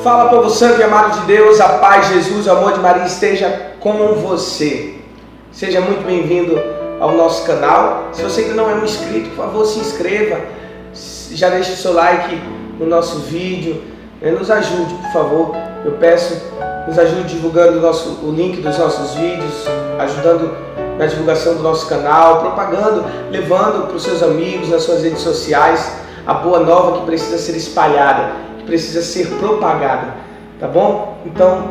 Fala, povo santo e amado de Deus, a paz de Jesus, o amor de Maria esteja com você. Seja muito bem-vindo ao nosso canal. Se você ainda não é um inscrito, por favor, se inscreva. Já deixe o seu like no nosso vídeo. Nos ajude, por favor. Eu peço, nos ajude divulgando o link dos nossos vídeos, ajudando na divulgação do nosso canal, propagando, levando para os seus amigos, nas suas redes sociais, a boa nova que precisa ser espalhada, que precisa ser propagada, tá bom? Então,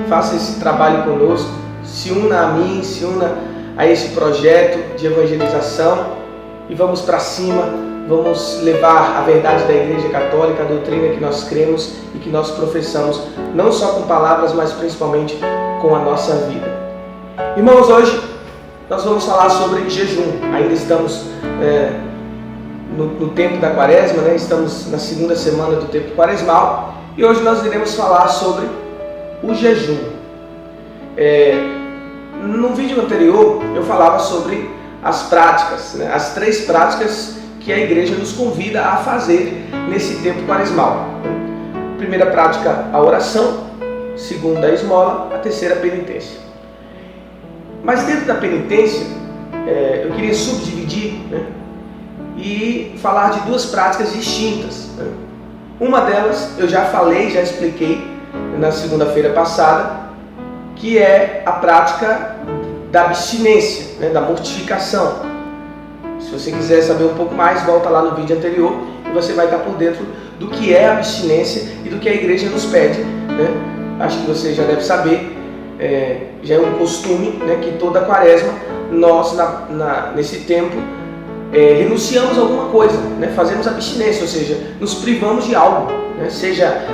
faça esse trabalho conosco, se una a mim, se una a esse projeto de evangelização e vamos para cima, vamos levar a verdade da Igreja Católica, a doutrina que nós cremos e que nós professamos, não só com palavras, mas principalmente com a nossa vida. Irmãos, hoje nós vamos falar sobre jejum. Ainda estamos no tempo da quaresma, né? Estamos na segunda semana do tempo quaresmal e hoje nós iremos falar sobre o jejum. No vídeo anterior eu falava sobre as práticas, né? As 3 práticas que a igreja nos convida a fazer nesse tempo quaresmal. Primeira prática, a oração. Segunda, a esmola. A terceira, a penitência. Mas dentro da penitência, eu queria subdividir, né, e falar de 2 práticas distintas. Né? Uma delas eu já falei, já expliquei na segunda-feira passada, que é a prática da abstinência, né, da mortificação. Se você quiser saber um pouco mais, volta lá no vídeo anterior e você vai estar por dentro do que é a abstinência e do que a igreja nos pede. Né? Acho que você já deve saber. Já é um costume, né, que toda quaresma nós nesse tempo renunciamos a alguma coisa, né, fazemos abstinência, ou seja, nos privamos de algo, né, seja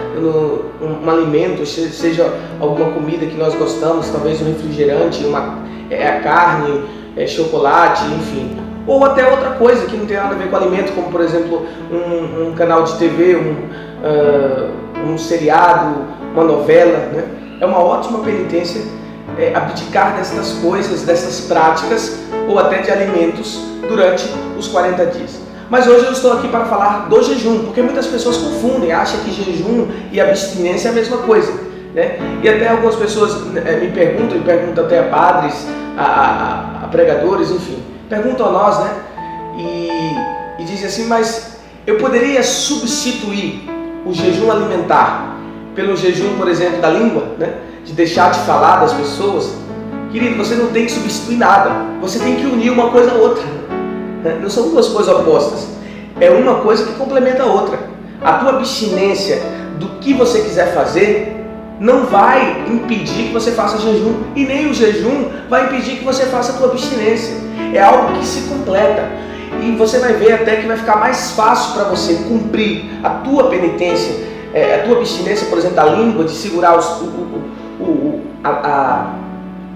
um alimento, seja alguma comida que nós gostamos, talvez um refrigerante, a carne, chocolate, enfim, ou até outra coisa que não tem nada a ver com alimento, como por exemplo um canal de TV, um seriado, uma novela, né? É uma ótima penitência abdicar destas coisas, dessas práticas ou até de alimentos durante os 40 dias. Mas hoje eu estou aqui para falar do jejum, porque muitas pessoas confundem, acham que jejum e abstinência é a mesma coisa, né? E até algumas pessoas me perguntam até a padres, a pregadores, enfim, perguntam a nós, né? E dizem assim, mas eu poderia substituir o jejum alimentar pelo jejum, por exemplo, da língua, né? De deixar de falar das pessoas? Querido, você não tem que substituir nada, você tem que unir uma coisa a outra, né? Não são 2 coisas opostas, é uma coisa que complementa a outra. A tua abstinência do que você quiser fazer não vai impedir que você faça jejum, e nem o jejum vai impedir que você faça a tua abstinência. É algo que se completa, e você vai ver até que vai ficar mais fácil para você cumprir a tua penitência, a tua abstinência, por exemplo, da língua, de segurar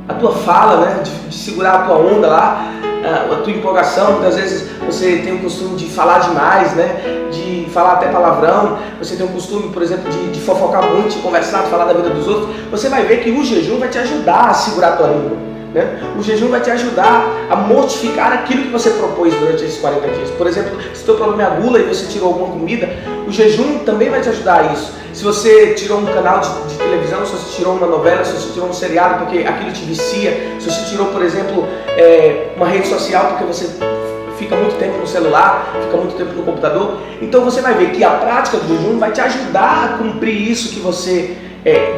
a tua fala, né? de segurar a tua onda lá, a tua empolgação. Muitas vezes você tem o costume de falar demais, né? De falar até palavrão. Você tem o costume, por exemplo, de fofocar muito, de conversar, de falar da vida dos outros. Você vai ver que o jejum vai te ajudar a segurar a tua língua. Né? O jejum vai te ajudar a mortificar aquilo que você propôs durante esses 40 dias. Por exemplo, se o teu problema é a gula e você tirou alguma comida, o jejum também vai te ajudar a isso. Se você tirou um canal de televisão, se você tirou uma novela, se você tirou um seriado porque aquilo te vicia, se você tirou, por exemplo, uma rede social porque você fica muito tempo no celular, fica muito tempo no computador, então você vai ver que a prática do jejum vai te ajudar a cumprir isso que você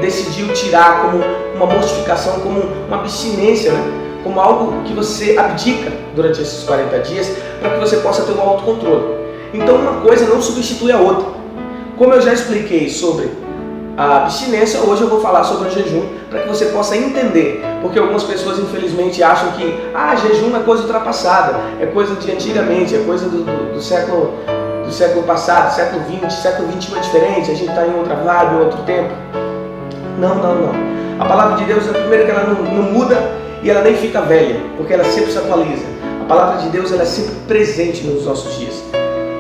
decidiu tirar como uma mortificação, como uma abstinência, né? Como algo que você abdica durante esses 40 dias para que você possa ter um autocontrole. Então uma coisa não substitui a outra. Como eu já expliquei sobre a abstinência, hoje eu vou falar sobre o jejum para que você possa entender, porque algumas pessoas infelizmente acham que jejum é coisa ultrapassada, é coisa de antigamente, é coisa do século passado, século 20, século 21 é diferente, a gente está em outra vibe, em outro tempo. Não. A palavra de Deus, primeiro que ela não muda e ela nem fica velha, porque ela sempre se atualiza. A palavra de Deus ela é sempre presente nos nossos dias.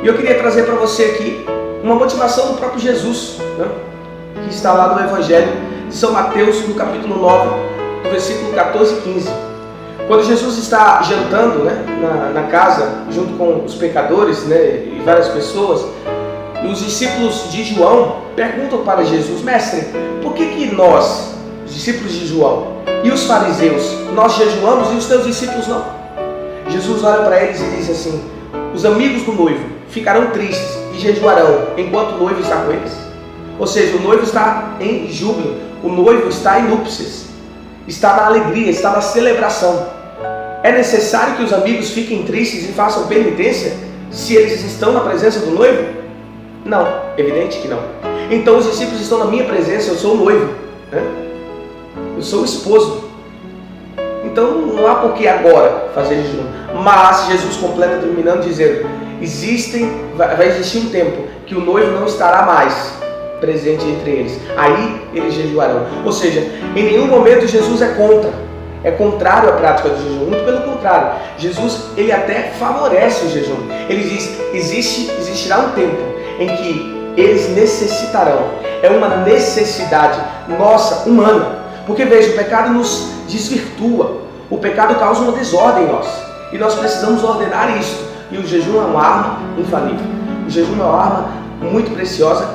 E eu queria trazer para você aqui uma motivação do próprio Jesus, né? Que está lá no Evangelho de São Mateus, no capítulo 9, do versículo 14 e 15. Quando Jesus está jantando, né, na casa, junto com os pecadores, né, e várias pessoas, E os discípulos de João perguntam para Jesus: mestre, por que nós, os discípulos de João e os fariseus, nós jejuamos e os teus discípulos não? Jesus olha para eles e diz assim: os amigos do noivo ficarão tristes e jejuarão enquanto o noivo está com eles. Ou seja, o noivo está em júbilo, o noivo está em núpcias, está na alegria, está na celebração. É necessário que os amigos fiquem tristes e façam penitência se eles estão na presença do noivo? Não, evidente que não. Então os discípulos estão na minha presença, eu sou o noivo, né? Eu sou o esposo. Então não há por que agora fazer jejum. Mas Jesus completa terminando dizendo: vai existir um tempo que o noivo não estará mais presente entre eles. Aí eles jejuarão. Ou seja, em nenhum momento Jesus é contrário à prática do jejum. Muito pelo contrário. Jesus, ele até favorece o jejum. Ele diz: existirá um tempo em que eles necessitarão. É uma necessidade nossa, humana. Porque veja, o pecado nos desvirtua. O pecado causa uma desordem em nós. E nós precisamos ordenar isso. E o jejum é uma arma infalível. O jejum é uma arma muito preciosa.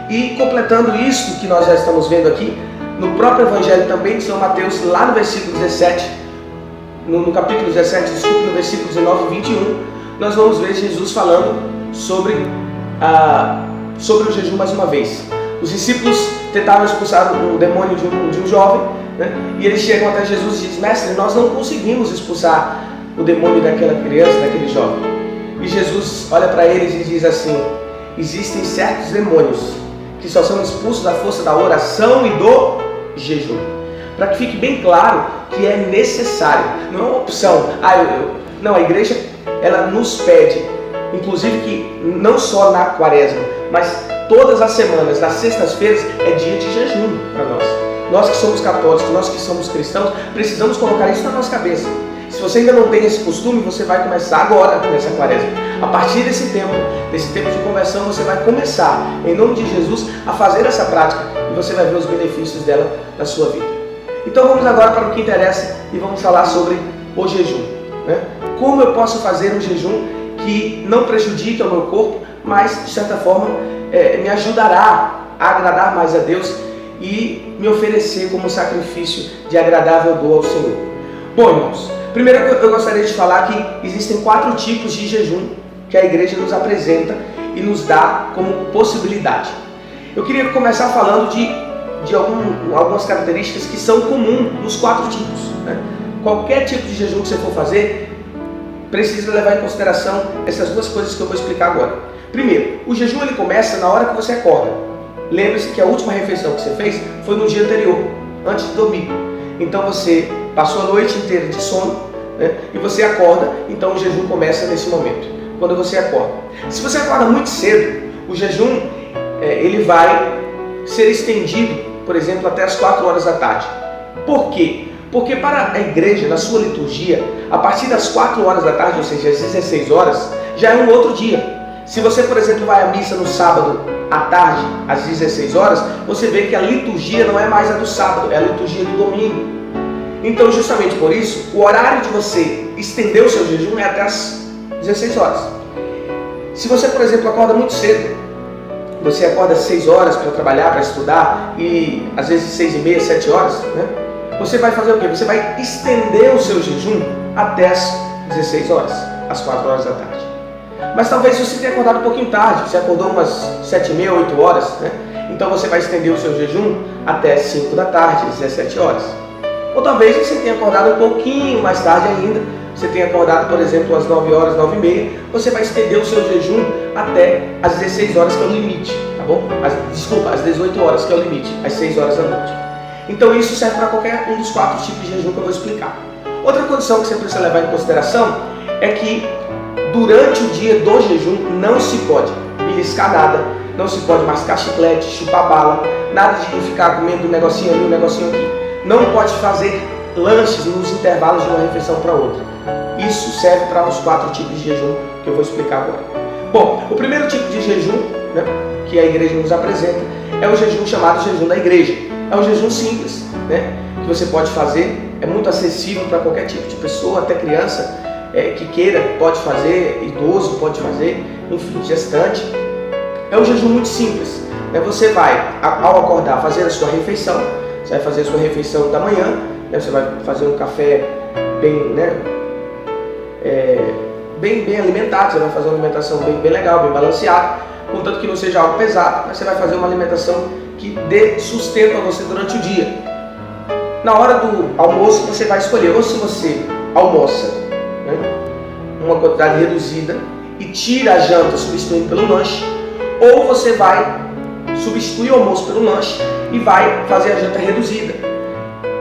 E completando isso que nós já estamos vendo aqui, no próprio Evangelho também de São Mateus, lá no versículo 17, no capítulo 17, desculpe, no versículo 19 e 21, nós vamos ver Jesus falando sobre o jejum mais uma vez. Os discípulos tentaram expulsar o demônio de um jovem, né? E eles chegam até Jesus e dizem: mestre, nós não conseguimos expulsar o demônio daquela criança, daquele jovem. E Jesus olha para eles e diz assim: existem certos demônios que só são expulsos à força da oração e do jejum. Para que fique bem claro que é necessário, não é uma opção. Não, a igreja, ela nos pede, inclusive, que não só na quaresma, mas todas as semanas, nas sextas-feiras, é dia de jejum para nós. Nós que somos católicos, nós que somos cristãos, precisamos colocar isso na nossa cabeça. Se você ainda não tem esse costume, você vai começar agora nessa quaresma. A partir desse tempo de conversão, você vai começar, em nome de Jesus, a fazer essa prática e você vai ver os benefícios dela na sua vida. Então vamos agora para o que interessa e vamos falar sobre o jejum, né? Como eu posso fazer um jejum que não prejudique o meu corpo, mas de certa forma me ajudará a agradar mais a Deus e me oferecer como sacrifício de agradável dor ao Senhor. Bom, irmãos, primeiro eu gostaria de falar que existem 4 tipos de jejum que a igreja nos apresenta e nos dá como possibilidade. Eu queria começar falando de algumas características que são comuns nos 4 tipos, né? Qualquer tipo de jejum que você for fazer, precisa levar em consideração essas 2 coisas que eu vou explicar agora. Primeiro, o jejum ele começa na hora que você acorda. Lembre-se que a última refeição que você fez foi no dia anterior, antes de dormir. Então você passou a noite inteira de sono, né? E você acorda, então o jejum começa nesse momento, quando você acorda. Se você acorda muito cedo, o jejum ele vai ser estendido, por exemplo, até as 4 horas da tarde. Por quê? Porque para a igreja, na sua liturgia, a partir das 4 horas da tarde, ou seja, às 16 horas, já é um outro dia. Se você, por exemplo, vai à missa no sábado à tarde, às 16 horas, você vê que a liturgia não é mais a do sábado, é a liturgia do domingo. Então, justamente por isso, o horário de você estender o seu jejum é até as 16 horas. Se você, por exemplo, acorda muito cedo, você acorda às 6 horas para trabalhar, para estudar, e às vezes 6h30, 7 horas, né? Você vai fazer o quê? Você vai estender o seu jejum até as 16 horas, às 4 horas da tarde. Mas talvez você tenha acordado um pouquinho tarde, você acordou umas 7h30, 8 horas, né? Então você vai estender o seu jejum até 5 da tarde, 17 horas. Ou talvez você tenha acordado um pouquinho mais tarde ainda, você tenha acordado, por exemplo, às 9 horas, 9h30, você vai estender o seu jejum até às 16 horas, que é o limite, tá bom? Às 18 horas, que é o limite, às 6 horas da noite. Então isso serve para qualquer um dos 4 tipos de jejum que eu vou explicar. Outra condição que você precisa levar em consideração é que durante o dia do jejum não se pode beliscar nada, não se pode mascar chiclete, chupar bala, nada de ficar comendo um negocinho ali, um negocinho aqui. Não pode fazer lanches nos intervalos de uma refeição para outra. Isso serve para os 4 tipos de jejum que eu vou explicar agora. Bom, o primeiro tipo de jejum, né, que a igreja nos apresenta é o jejum chamado jejum da igreja. É um jejum simples, né, que você pode fazer, é muito acessível para qualquer tipo de pessoa, até criança que queira pode fazer, idoso pode fazer, enfim, gestante. É um jejum muito simples. Você vai, ao acordar, fazer a sua refeição. Você vai fazer a sua refeição da manhã. Você vai fazer um café bem, bem alimentado. Você vai fazer uma alimentação bem legal, bem balanceada. Contanto que não seja algo pesado, mas você vai fazer uma alimentação que dê sustento a você durante o dia. Na hora do almoço, você vai escolher, ou se você almoça uma quantidade reduzida e tira a janta substituindo pelo lanche, ou você vai substituir o almoço pelo lanche e vai fazer a janta reduzida.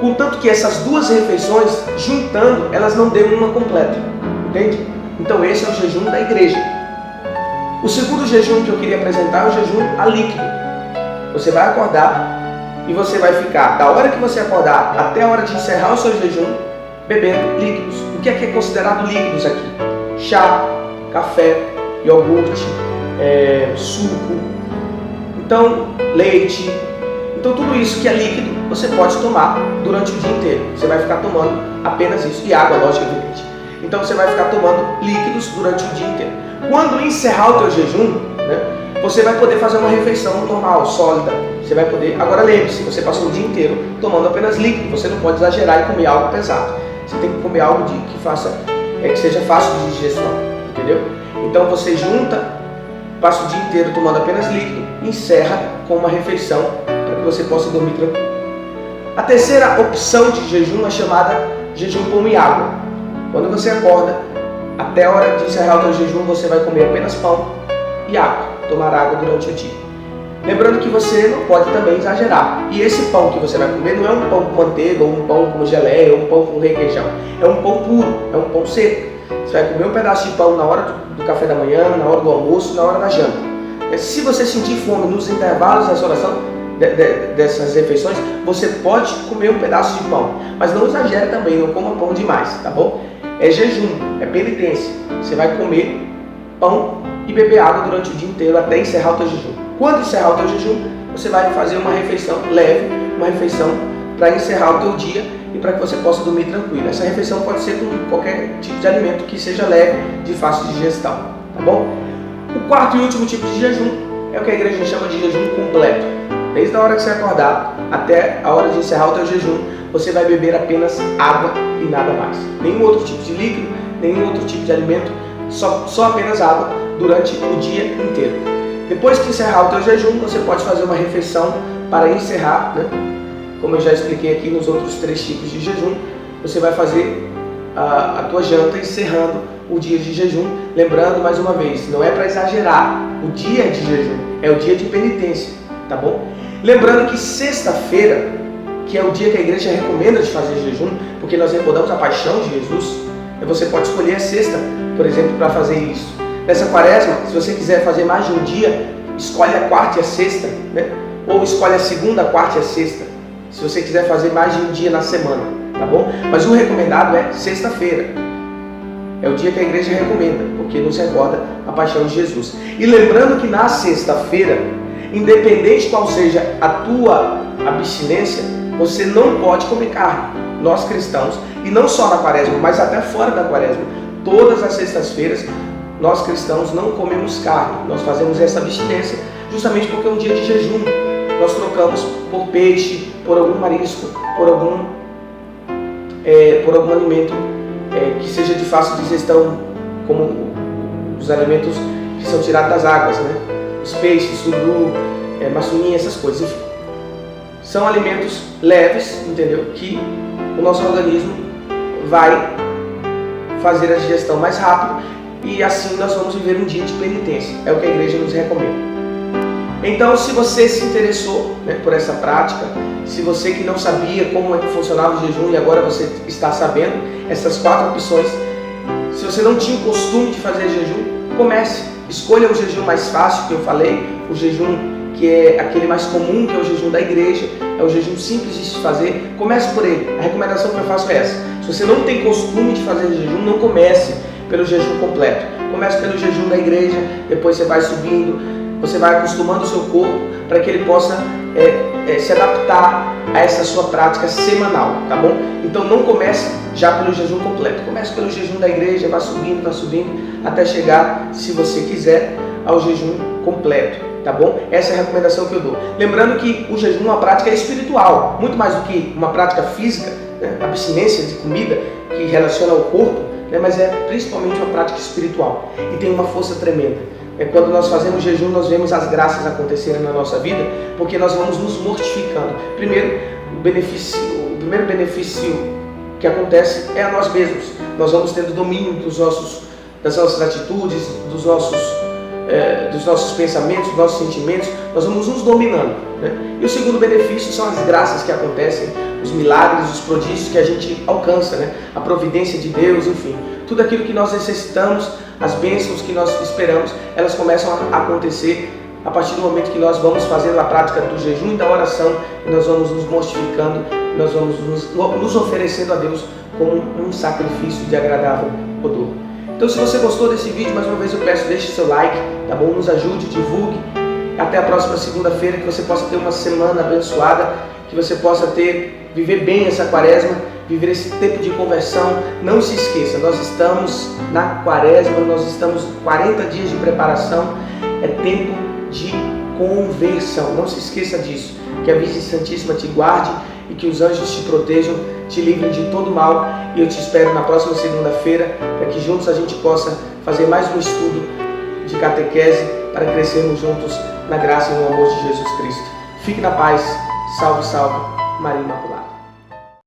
Contanto que essas duas refeições, juntando, elas não dêem uma completa. Entende? Então esse é o jejum da igreja. O segundo jejum que eu queria apresentar é o jejum a líquido. Você vai acordar e você vai ficar, da hora que você acordar até a hora de encerrar o seu jejum, bebendo líquidos. O que é considerado líquidos aqui? Chá, café, iogurte, suco, então leite. Então tudo isso que é líquido você pode tomar durante o dia inteiro. Você vai ficar tomando apenas isso. E água, logicamente. Então você vai ficar tomando líquidos durante o dia inteiro. Quando encerrar o teu jejum, você vai poder fazer uma refeição normal, sólida. Você vai poder. Agora lembre-se, você passou o dia inteiro tomando apenas líquido. Você não pode exagerar e comer algo pesado. Você tem que comer algo que seja fácil de digestão, entendeu? Então você passa o dia inteiro tomando apenas líquido e encerra com uma refeição para que você possa dormir tranquilo. A terceira opção de jejum é chamada jejum pão e água. Quando você acorda, até a hora de encerrar o teu jejum, você vai comer apenas pão e água, tomar água durante o dia. Lembrando que você não pode também exagerar. E esse pão que você vai comer não é um pão com manteiga, ou um pão com geleia, ou um pão com requeijão. É um pão puro, é um pão seco. Você vai comer um pedaço de pão na hora do café da manhã, na hora do almoço, na hora da janta. Se você sentir fome nos intervalos dessa oração, dessas refeições, você pode comer um pedaço de pão. Mas não exagere também, não coma pão demais, tá bom? É jejum, é penitência. Você vai comer pão e beber água durante o dia inteiro até encerrar o teu jejum. Quando encerrar o teu jejum, você vai fazer uma refeição leve, uma refeição para encerrar o teu dia e para que você possa dormir tranquilo. Essa refeição pode ser com qualquer tipo de alimento que seja leve, de fácil digestão, tá bom? O quarto e último tipo de jejum é o que a igreja chama de jejum completo. Desde a hora que você acordar até a hora de encerrar o teu jejum, você vai beber apenas água e nada mais. Nenhum outro tipo de líquido, nenhum outro tipo de alimento, só apenas água durante o dia inteiro. Depois que encerrar o teu jejum, você pode fazer uma refeição para encerrar, Como eu já expliquei aqui nos outros 3 tipos de jejum, você vai fazer a tua janta encerrando o dia de jejum. Lembrando mais uma vez, não é para exagerar, o dia de jejum é o dia de penitência, tá bom? Lembrando que sexta-feira, que é o dia que a igreja recomenda de fazer jejum, porque nós recordamos a paixão de Jesus, você pode escolher a sexta, por exemplo, para fazer isso. Nessa quaresma, se você quiser fazer mais de um dia, escolhe a quarta e a sexta, ou escolhe a segunda, a quarta e a sexta, se você quiser fazer mais de um dia na semana, tá bom? Mas o recomendado é sexta-feira. É o dia que a igreja recomenda, porque nos recorda a paixão de Jesus. E lembrando que na sexta-feira, independente qual seja a tua abstinência, você não pode comer carne. Nós cristãos, e não só na quaresma, mas até fora da quaresma, todas as sextas-feiras, nós cristãos não comemos carne. Nós fazemos essa abstinência justamente porque é um dia de jejum. Nós trocamos por peixe, por algum marisco, por algum alimento que seja de fácil digestão, como os alimentos que são tirados das águas, os peixes, suru, maçuninha, essas coisas, enfim. São alimentos leves, entendeu? Que o nosso organismo vai fazer a digestão mais rápido e assim nós vamos viver um dia de penitência. É o que a igreja nos recomenda. Então, se você se interessou por essa prática, se você que não sabia como é que funcionava o jejum e agora você está sabendo essas 4 opções, se você não tinha o costume de fazer jejum, comece. Escolha o jejum mais fácil que eu falei, o jejum que é aquele mais comum, que é o jejum da igreja, é o jejum simples de se fazer. Comece por ele. A recomendação que eu faço é essa. Se você não tem costume de fazer jejum, não comece pelo jejum completo. Comece pelo jejum da igreja, depois você vai subindo, você vai acostumando o seu corpo para que ele possa se adaptar a essa sua prática semanal, tá bom? Então não comece já pelo jejum completo. Comece pelo jejum da igreja, vai subindo, até chegar, se você quiser, ao jejum completo, tá bom? Essa é a recomendação que eu dou. Lembrando que o jejum é uma prática espiritual, muito mais do que uma prática física, né? Abstinência de comida que relaciona ao corpo, né? Mas é principalmente uma prática espiritual e tem uma força tremenda. Quando nós fazemos jejum, nós vemos as graças acontecerem na nossa vida, porque nós vamos nos mortificando. Primeiro, o primeiro benefício que acontece é a nós mesmos. Nós vamos tendo domínio das nossas atitudes, dos nossos pensamentos, dos nossos sentimentos. Nós vamos nos dominando, né? E o segundo benefício são as graças que acontecem, os milagres, os prodígios que a gente alcança, né? A providência de Deus, enfim. Tudo aquilo que nós necessitamos, as bênçãos que nós esperamos, elas começam a acontecer a partir do momento que nós vamos fazendo a prática do jejum e da oração, e nós vamos nos mortificando, nós vamos nos oferecendo a Deus como um sacrifício de agradável odor. Então, se você gostou desse vídeo, mais uma vez eu peço, deixe seu like, tá bom? Nos ajude, divulgue. Até a próxima segunda-feira, que você possa ter uma semana abençoada, que você possa viver bem essa quaresma, viver esse tempo de conversão. Não se esqueça, nós estamos na quaresma, nós estamos 40 dias de preparação, é tempo de conversão. Não se esqueça disso, que a Virgem Santíssima te guarde e que os anjos te protejam, te livrem de todo mal. E eu te espero na próxima segunda-feira, para que juntos a gente possa fazer mais um estudo de catequese, para crescermos juntos na graça e no amor de Jesus Cristo. Fique na paz. Salve, salve, Maria Imaculada.